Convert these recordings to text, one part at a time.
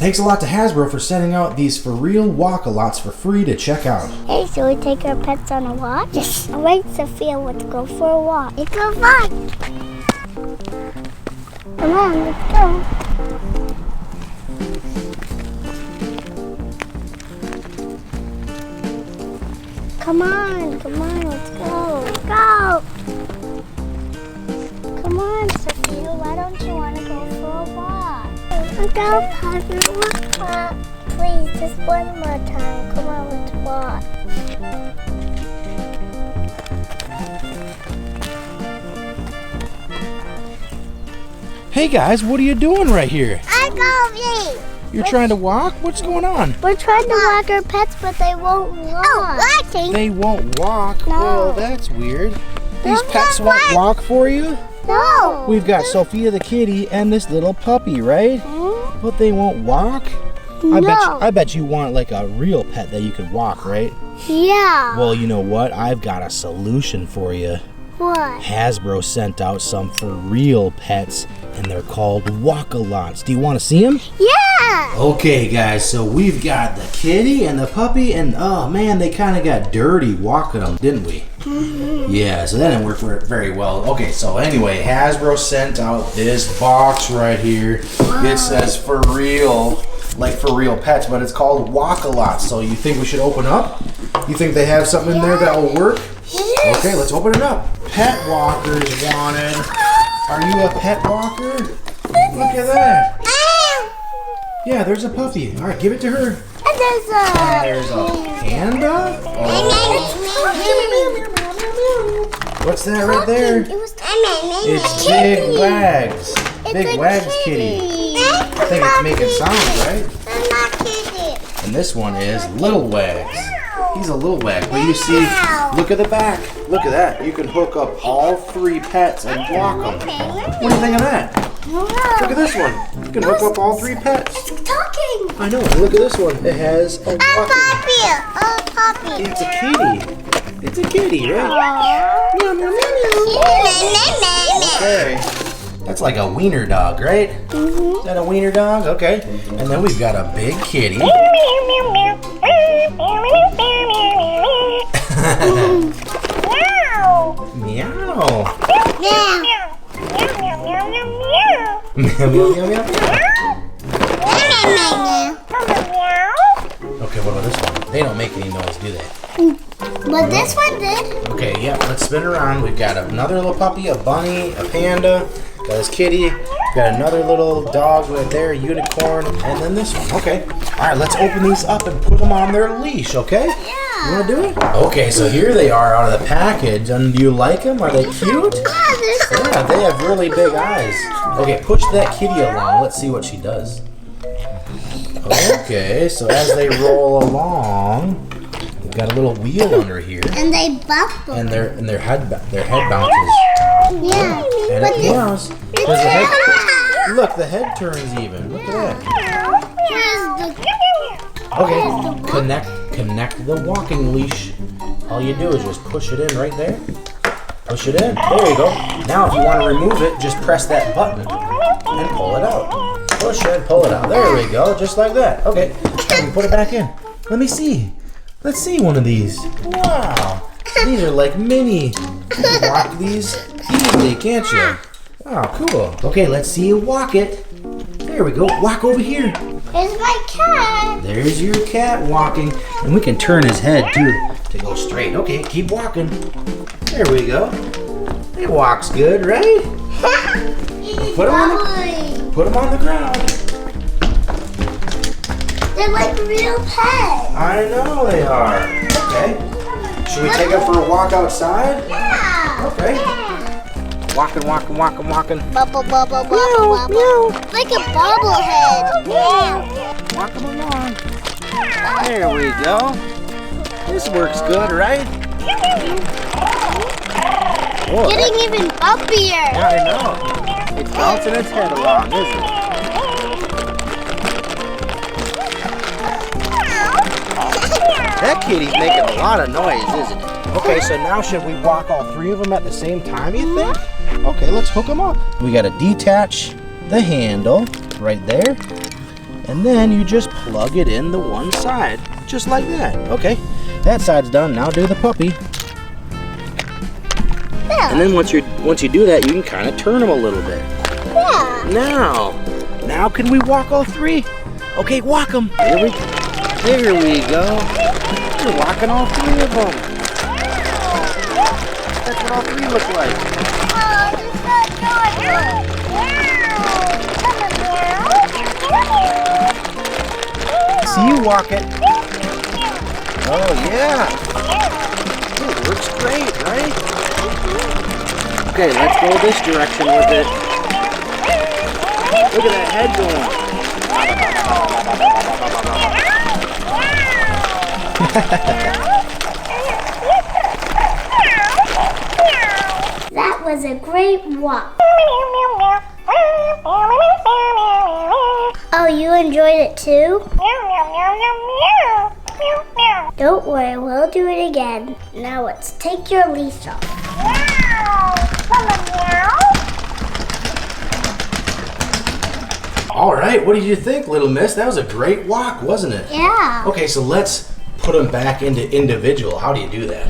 Thanks a lot to Hasbro for sending out these Furreal Walkalots for free to check out. Hey, should we take our pets on a walk? Yes. All right, Sophia, let's go for a walk. Let's go fun. Come on, let's go. Come on, let's go. Go! Come on, Sophia, why don't you want to go for a walk? Let's go, Papa. Please, just one more time. Come on, let's walk. Hey guys, what are you doing right here? I go, me. You're trying to walk? What's going on? We're trying to walk our pets, but they won't walk. Oh, walking. They won't walk? No. Well, that's weird. These They're pets not won't walk for you? No. We've got Sophia the kitty and this little puppy, right? But they won't walk? No. I bet you want like a real pet that you could walk, right? Yeah. Well, you know what? I've got a solution for you. What? Hasbro sent out some Furreal pets, and they're called Walkalots. Do you want to see them? Yeah. Okay, guys, so we've got the kitty and the puppy, and oh man, they kind of got dirty walking them, didn't we? Yeah, so that didn't work very well. Okay, so anyway, Hasbro sent out this box right here. It says Furreal, like Furreal Pets, but it's called Walkalots. So you think we should open up? You think they have something in there that will work? Yes. Okay, let's open it up. Pet walkers wanted. Are you a pet walker? Look at that. Yeah, there's a puppy. All right, give it to her. And there's a panda? Oh. What's that right there? It's Big Wags. Big Wags kitty. I think it's making sounds, right? And this one is Little Wags. He's a little wag, but you see, look at the back. Look at that. You can hook up all three pets and walk them. What do you think of that? Look at this one. You can hook up all three pets. It's talking. I know. Look at this one. It has a puppy. It's a kitty. It's a kitty, right? Meow, meow, meow, meow. Okay. That's like a wiener dog, right? Is that a wiener dog? Okay. And then we've got a big kitty. Meow. Meow. Meow. Meow, meow, meow, meow. Okay, what about this one? They don't make any noise, do they? But this one did. Okay, yeah, let's spin it around. We've got another little puppy, a bunny, a panda, got this kitty, got another little dog right there, a unicorn, and then this one. Okay. All right, let's open these up and put them on their leash, okay? Yeah. You want to do it? Okay, so here they are out of the package. And do you like them? Are they cute? Yeah, they have really big eyes. Okay, push that kitty along. Let's see what she does. Okay, so as they roll along, we've got a little wheel under here. And they bump. And their head bounces. Yeah. And it meows. Look, the head turns even. Look at that. Okay, connect the walking leash. All you do is just push it in right there. Push it in. There you go. Now if you want to remove it, just press that button and pull it out. Push it, pull it out. There we go, just like that. Okay, and put it back in. Let me see. Let's see one of these. Wow, these are like mini. You can walk these easily, can't you? Wow, cool. Okay, let's see you walk it. There we go. Walk over here. There's my cat. There's your cat walking. And we can turn his head too to go straight. Okay, keep walking. There we go. It walks good, right? Put him on the ground. They're like real pets. I know they are. Okay. Should we take them for a walk outside? Yeah. Okay. Walking. Bubble, bubble. Like a bobblehead. Walk them along. There we go. This works good, right? Oh, Getting even bumpier. I know. It's bouncing its head along, isn't it? That kitty's making a lot of noise, isn't it? Okay, so now should we walk all three of them at the same time, you think? Okay, let's hook them up. We gotta detach the handle right there. And then you just plug it in the one side, just like that. Okay, that side's done. Now do the puppy. Yeah. And then once you do that, you can kind of turn them a little bit. Yeah. Now can we walk all three? Okay, walk them. There we go. You're walking all three of them. That's what all three look like. Oh, this is so adorable. See you walk it. Oh yeah. It works great, right? Okay, let's go this direction with it. Look at that head going. That was a great walk. Oh, you enjoyed it too? Don't worry, we'll do it again. Now let's take your leash off. All right, what did you think, little miss? That was a great walk, wasn't it? Yeah. Okay, so let's put them back into individual. How do you do that?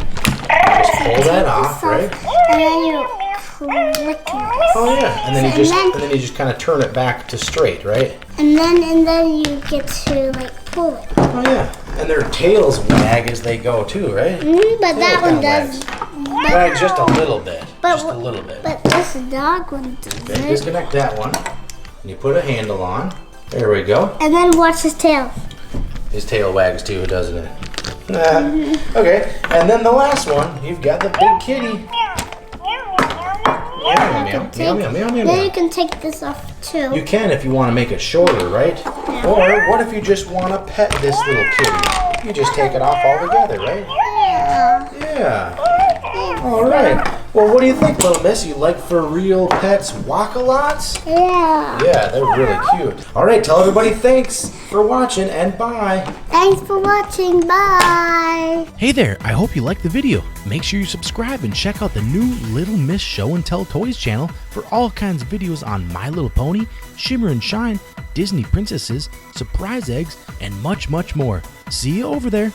Just pull that off, right? And then you click it. Oh yeah, and then you just kind of turn it back to straight, right? And then you get to like pull it. Oh yeah, and their tails wag as they go too, right? But that one does. Wag just a little bit, But just a little bit. But this dog one does Okay, it. disconnect that one, and you put a handle on. There we go. And then watch his tail. His tail wags too, doesn't it? Okay, and then the last one, you've got the big kitty. Meow, meow, meow, meow, meow, meow, Then meow. you can take this off too. You can if you want to make it shorter, right? Or what if you just want to pet this little kitty? You just take it off altogether, right? Yeah. Yeah. All right. Well, what do you think, little miss? You like Furreal Pets Walkalots? Yeah. Yeah, they're really cute. All right, tell everybody thanks for watching and bye. Thanks for watching. Bye. Hey there, I hope you liked the video. Make sure you subscribe and check out the new Little Miss Show and Tell Toys channel for all kinds of videos on My Little Pony, Shimmer and Shine, Disney princesses, surprise eggs, and much, much more. See you over there.